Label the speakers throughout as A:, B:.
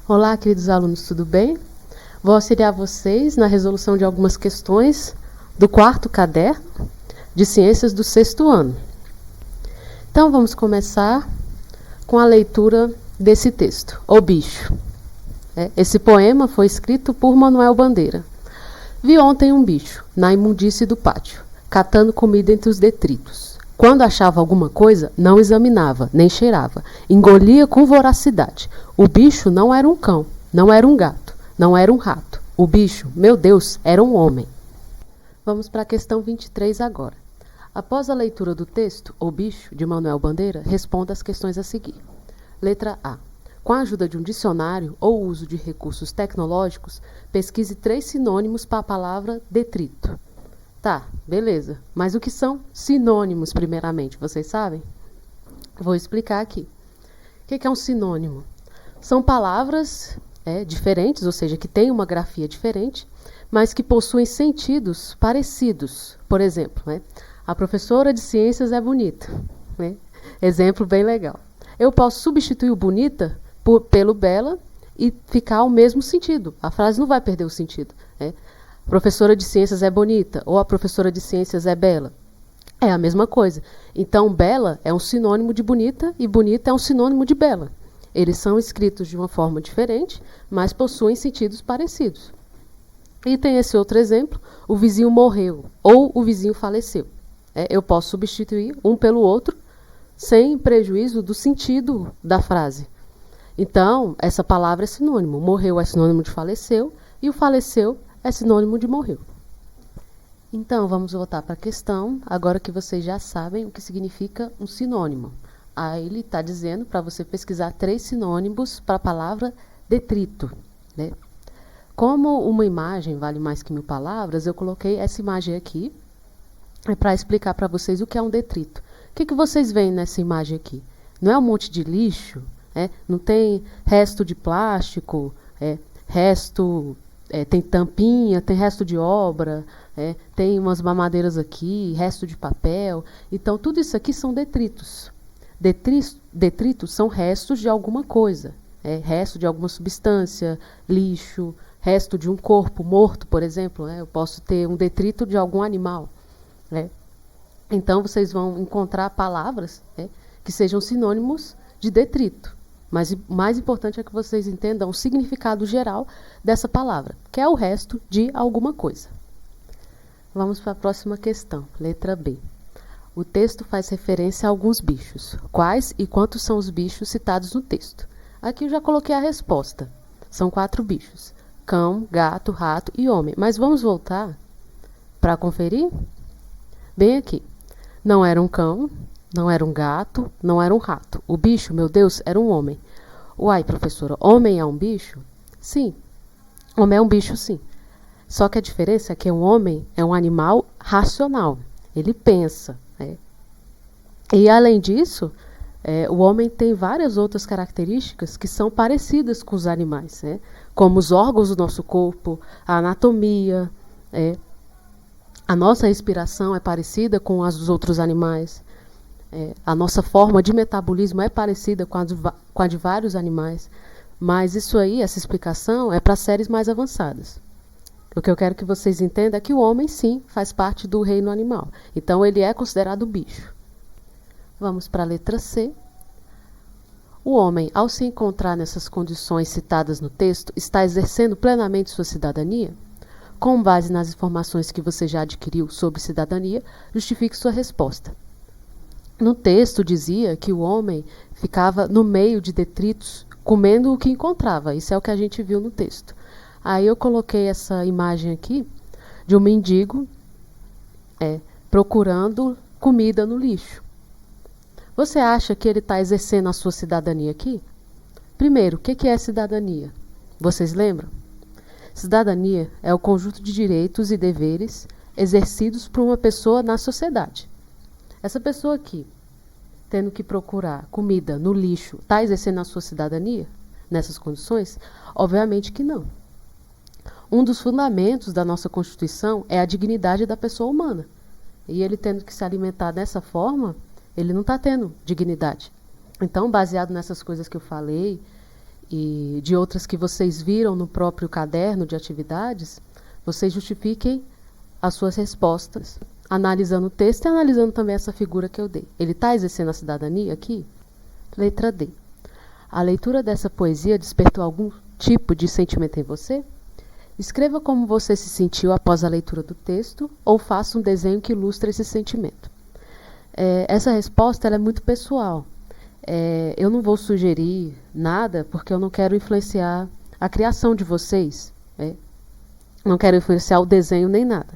A: Olá, queridos alunos, tudo bem? Vou auxiliar vocês na resolução de algumas questões do quarto caderno de Ciências do sexto ano. Então, vamos começar com a leitura desse texto, O Bicho. Esse poema foi escrito por Manuel Bandeira. Vi ontem um bicho, na imundície do pátio, catando comida entre os detritos. Quando achava alguma coisa, não examinava, nem cheirava. Engolia com voracidade. O bicho não era um cão, não era um gato, não era um rato. O bicho, meu Deus, era um homem. Vamos para a questão 23 agora. Após a leitura do texto, O Bicho, de Manuel Bandeira, responda as questões a seguir. Letra A. Com a ajuda de um dicionário ou uso de recursos tecnológicos, pesquise 3 sinônimos para a palavra detrito. Tá, beleza. Mas o que são sinônimos, primeiramente? Vocês sabem? Vou explicar aqui. O que é um sinônimo? São palavras diferentes, ou seja, que têm uma grafia diferente, mas que possuem sentidos parecidos. Por exemplo, a professora de ciências é bonita. Exemplo bem legal. Eu posso substituir o bonita pelo bela e ficar o mesmo sentido. A frase não vai perder o sentido. A professora de ciências é bonita ou a professora de ciências é bela. É a mesma coisa. Então, bela é um sinônimo de bonita e bonita é um sinônimo de bela. Eles são escritos de uma forma diferente, mas possuem sentidos parecidos. E tem esse outro exemplo, o vizinho morreu ou o vizinho faleceu. Eu posso substituir um pelo outro sem prejuízo do sentido da frase. Então, essa palavra é sinônimo. Morreu é sinônimo de faleceu e o faleceu é sinônimo de morreu. Então, vamos voltar para a questão, agora que vocês já sabem o que significa um sinônimo. Aí ele está dizendo para você pesquisar 3 sinônimos para a palavra detrito. Como uma imagem vale mais que 1000 palavras, eu coloquei essa imagem aqui para explicar para vocês o que é um detrito. O que vocês veem nessa imagem aqui? Não é um monte de lixo? Não tem resto de plástico, tem tampinha, tem resto de obra, tem umas mamadeiras aqui, resto de papel. Então, tudo isso aqui são detritos. Detritos são restos de alguma coisa. Resto de alguma substância, lixo, resto de um corpo morto, por exemplo. Eu posso ter um detrito de algum animal. Então, vocês vão encontrar palavras que sejam sinônimos de detrito. Mas o mais importante é que vocês entendam o significado geral dessa palavra, que é o resto de alguma coisa. Vamos para a próxima questão, letra B. O texto faz referência a alguns bichos. Quais e quantos são os bichos citados no texto? Aqui eu já coloquei a resposta. São 4 bichos. Cão, gato, rato e homem. Mas vamos voltar para conferir? Bem aqui. Não era um cão, não era um gato, não era um rato. O bicho, meu Deus, era um homem. Uai, professora, homem é um bicho? Sim, homem é um bicho, sim. Só que a diferença é que um homem é um animal racional. Ele pensa. E, além disso, o homem tem várias outras características que são parecidas com os animais, como os órgãos do nosso corpo, a anatomia, a nossa respiração é parecida com as dos outros animais. A nossa forma de metabolismo é parecida com a de vários animais, mas isso aí, essa explicação, é para séries mais avançadas. O que eu quero que vocês entendam é que o homem, sim, faz parte do reino animal. Então, ele é considerado bicho. Vamos para a letra C. O homem, ao se encontrar nessas condições citadas no texto, está exercendo plenamente sua cidadania? Com base nas informações que você já adquiriu sobre cidadania, justifique sua resposta. No texto dizia que o homem ficava no meio de detritos, comendo o que encontrava. Isso é o que a gente viu no texto. Aí eu coloquei essa imagem aqui de um mendigo procurando comida no lixo. Você acha que ele está exercendo a sua cidadania aqui? Primeiro, o que é cidadania? Vocês lembram? Cidadania é o conjunto de direitos e deveres exercidos por uma pessoa na sociedade. Essa pessoa aqui, tendo que procurar comida no lixo, está exercendo a sua cidadania nessas condições? Obviamente que não. Um dos fundamentos da nossa Constituição é a dignidade da pessoa humana. E ele tendo que se alimentar dessa forma, ele não está tendo dignidade. Então, baseado nessas coisas que eu falei e de outras que vocês viram no próprio caderno de atividades, vocês justifiquem as suas respostas, analisando o texto e analisando também essa figura que eu dei. Ele está exercendo a cidadania aqui? Letra D. A leitura dessa poesia despertou algum tipo de sentimento em você? Escreva como você se sentiu após a leitura do texto ou faça um desenho que ilustre esse sentimento. Essa resposta ela é muito pessoal. Eu não vou sugerir nada porque eu não quero influenciar a criação de vocês. Não quero influenciar o desenho nem nada.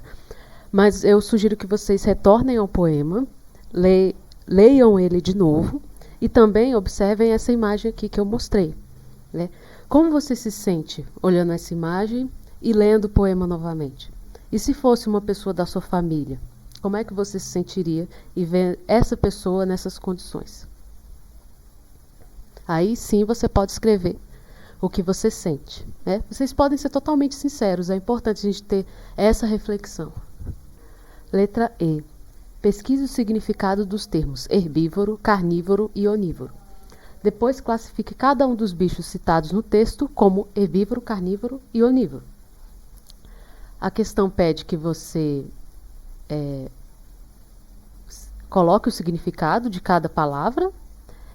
A: Mas eu sugiro que vocês retornem ao poema, leiam ele de novo e também observem essa imagem aqui que eu mostrei. Como você se sente olhando essa imagem e lendo o poema novamente? E se fosse uma pessoa da sua família, como é que você se sentiria e ver essa pessoa nessas condições? Aí sim você pode escrever o que você sente. Vocês podem ser totalmente sinceros, é importante a gente ter essa reflexão. Letra E. Pesquise o significado dos termos herbívoro, carnívoro e onívoro. Depois classifique cada um dos bichos citados no texto como herbívoro, carnívoro e onívoro. A questão pede que você coloque o significado de cada palavra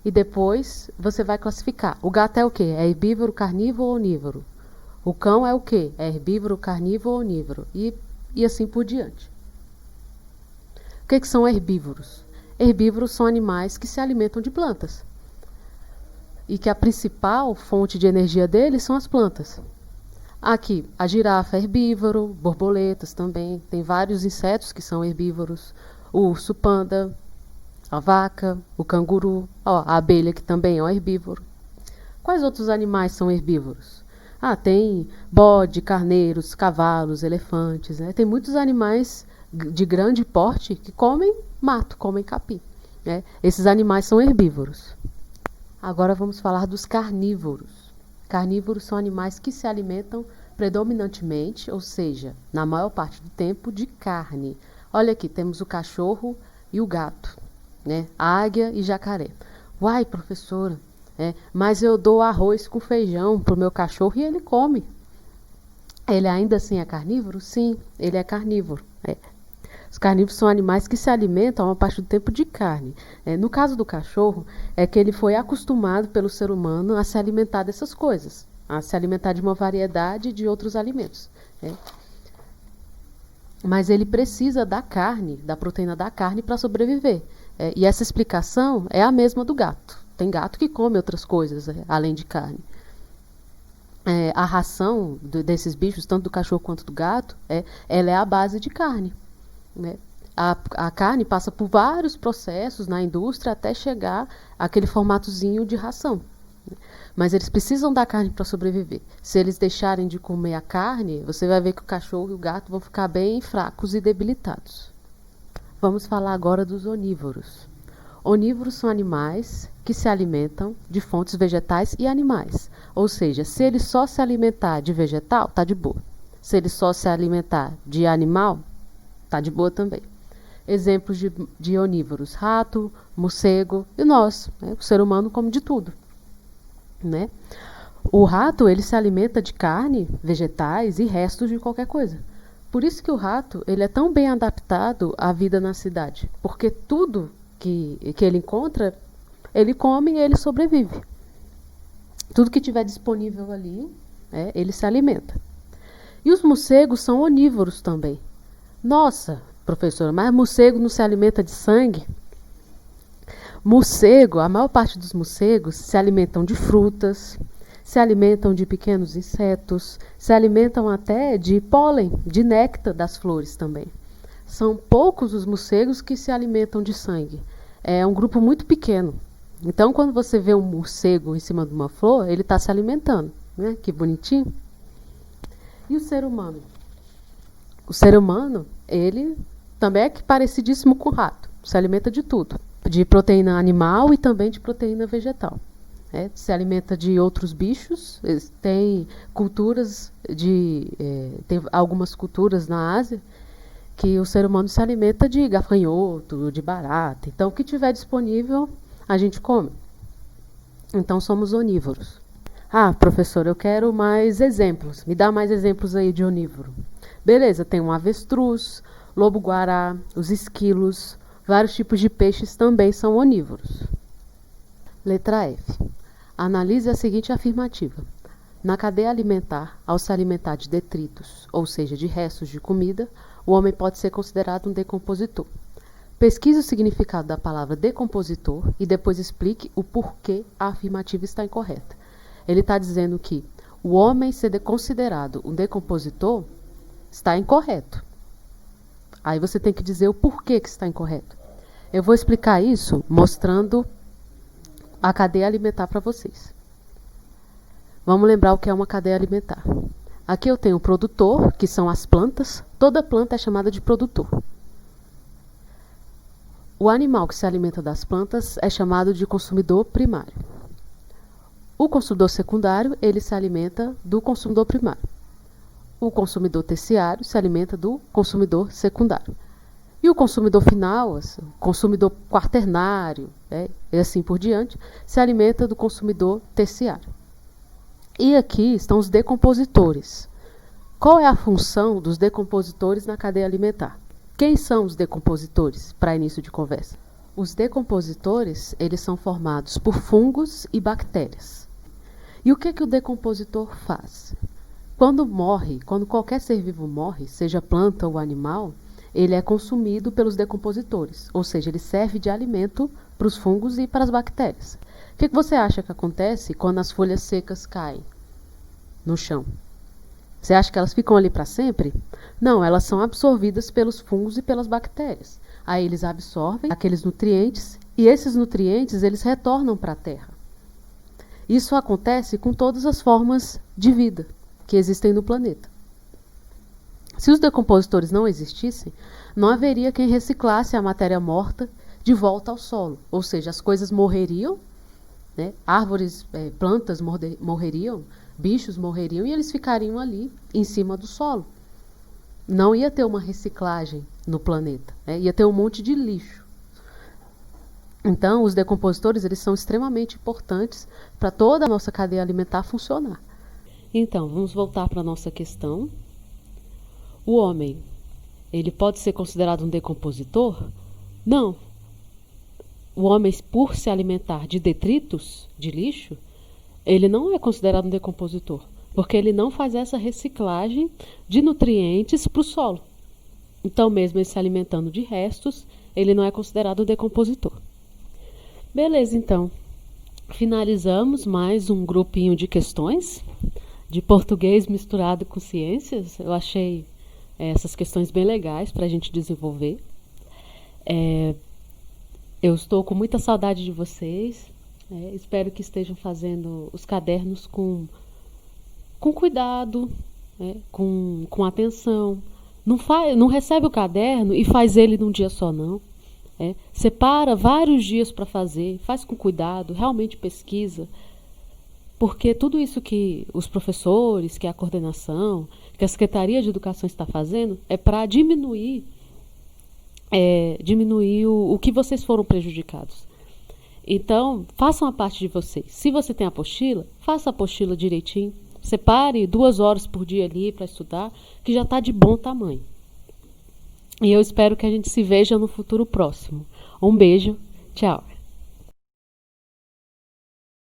A: e depois você vai classificar. O gato é o quê? É herbívoro, carnívoro ou onívoro? O cão é o quê? É herbívoro, carnívoro ou onívoro? E assim por diante. O que são herbívoros? Herbívoros são animais que se alimentam de plantas. E que a principal fonte de energia deles são as plantas. Aqui, a girafa é herbívoro, borboletas também. Tem vários insetos que são herbívoros. O urso panda, a vaca, o canguru, a abelha que também é um herbívoro. Quais outros animais são herbívoros? Tem bode, carneiros, cavalos, elefantes. Tem muitos animais de grande porte que comem mato, comem capim. Esses animais são herbívoros. Agora vamos falar dos carnívoros. Carnívoros são animais que se alimentam predominantemente, ou seja, na maior parte do tempo, de carne. Olha aqui, temos o cachorro e o gato, águia e jacaré. Uai, professora, mas eu dou arroz com feijão para o meu cachorro e ele come. Ele ainda assim é carnívoro? Sim, ele é carnívoro. Os carnívoros são animais que se alimentam a maior parte do tempo de carne. No caso do cachorro, é que ele foi acostumado pelo ser humano a se alimentar dessas coisas, a se alimentar de uma variedade de outros alimentos. Mas ele precisa da carne, da proteína da carne para sobreviver. E essa explicação é a mesma do gato. Tem gato que come outras coisas além de carne. A ração desses bichos, tanto do cachorro quanto do gato, ela é a base de carne. A carne passa por vários processos na indústria até chegar àquele formatozinho de ração. Mas eles precisam da carne para sobreviver. Se eles deixarem de comer a carne, você vai ver que o cachorro e o gato vão ficar bem fracos e debilitados. Vamos falar agora dos onívoros. Onívoros são animais que se alimentam de fontes vegetais e animais. Ou seja, se ele só se alimentar de vegetal, tá de boa. Se ele só se alimentar de animal, tá de boa também. Exemplos de onívoros: rato, morcego e nós. O ser humano come de tudo. O rato ele se alimenta de carne, vegetais e restos de qualquer coisa. Por isso que o rato ele é tão bem adaptado à vida na cidade. Porque tudo que ele encontra, ele come e ele sobrevive. Tudo que tiver disponível ali, ele se alimenta. E os morcegos são onívoros também. Nossa, professora, mas morcego não se alimenta de sangue? Morcego, a maior parte dos morcegos se alimentam de frutas, se alimentam de pequenos insetos, se alimentam até de pólen, de néctar das flores também. São poucos os morcegos que se alimentam de sangue. É um grupo muito pequeno. Então, quando você vê um morcego em cima de uma flor, ele está se alimentando. Que bonitinho. E o ser humano? O ser humano, ele também é parecidíssimo com o rato. Se alimenta de tudo. De proteína animal e também de proteína vegetal. Se alimenta de outros bichos. Tem culturas tem algumas culturas na Ásia que o ser humano se alimenta de gafanhoto, de barata. Então, o que tiver disponível, a gente come. Então, somos onívoros. Ah, professor, eu quero mais exemplos. Me dá mais exemplos aí de onívoro. Beleza, tem um avestruz, lobo-guará, os esquilos, vários tipos de peixes também são onívoros. Letra F. Analise a seguinte afirmativa. Na cadeia alimentar, ao se alimentar de detritos, ou seja, de restos de comida, o homem pode ser considerado um decompositor. Pesquise o significado da palavra decompositor e depois explique o porquê a afirmativa está incorreta. Ele está dizendo que o homem ser considerado um decompositor está incorreto. Aí você tem que dizer o porquê que está incorreto. Eu vou explicar isso mostrando a cadeia alimentar para vocês. Vamos lembrar o que é uma cadeia alimentar. Aqui eu tenho o produtor, que são as plantas. Toda planta é chamada de produtor. O animal que se alimenta das plantas é chamado de consumidor primário. O consumidor secundário, ele se alimenta do consumidor primário. O consumidor terciário se alimenta do consumidor secundário. E o consumidor final, assim, o consumidor quaternário, e assim por diante, se alimenta do consumidor terciário. E aqui estão os decompositores. Qual é a função dos decompositores na cadeia alimentar? Quem são os decompositores, para início de conversa? Os decompositores, eles são formados por fungos e bactérias. E o que o decompositor faz? Quando qualquer ser vivo morre, seja planta ou animal, ele é consumido pelos decompositores, ou seja, ele serve de alimento para os fungos e para as bactérias. O que você acha que acontece quando as folhas secas caem no chão? Você acha que elas ficam ali para sempre? Não, elas são absorvidas pelos fungos e pelas bactérias. Aí eles absorvem aqueles nutrientes e esses nutrientes eles retornam para a terra. Isso acontece com todas as formas de vida que existem no planeta. Se os decompositores não existissem, não haveria quem reciclasse a matéria morta de volta ao solo. Ou seja, as coisas morreriam, árvores, plantas morreriam, bichos morreriam e eles ficariam ali em cima do solo. Não ia ter uma reciclagem no planeta, ia ter um monte de lixo. Então, os decompositores eles são extremamente importantes para toda a nossa cadeia alimentar funcionar. Então, vamos voltar para a nossa questão. O homem, ele pode ser considerado um decompositor? Não. O homem, por se alimentar de detritos, de lixo, ele não é considerado um decompositor, porque ele não faz essa reciclagem de nutrientes para o solo. Então, mesmo ele se alimentando de restos, ele não é considerado um decompositor. Beleza, então. Finalizamos mais um grupinho de questões de português misturado com ciências. Eu achei essas questões bem legais para a gente desenvolver. Eu estou com muita saudade de vocês. Espero que estejam fazendo os cadernos com cuidado, com atenção. Não recebe o caderno e faz ele num dia só, não. Separa vários dias para fazer, faz com cuidado, realmente pesquisa. Porque tudo isso que os professores, que a coordenação, que a Secretaria de Educação está fazendo é para diminuir o que vocês foram prejudicados. Então, façam a parte de vocês. Se você tem apostila, faça a apostila direitinho. Separe 2 horas por dia ali para estudar, que já está de bom tamanho. E eu espero que a gente se veja no futuro próximo. Um beijo, tchau.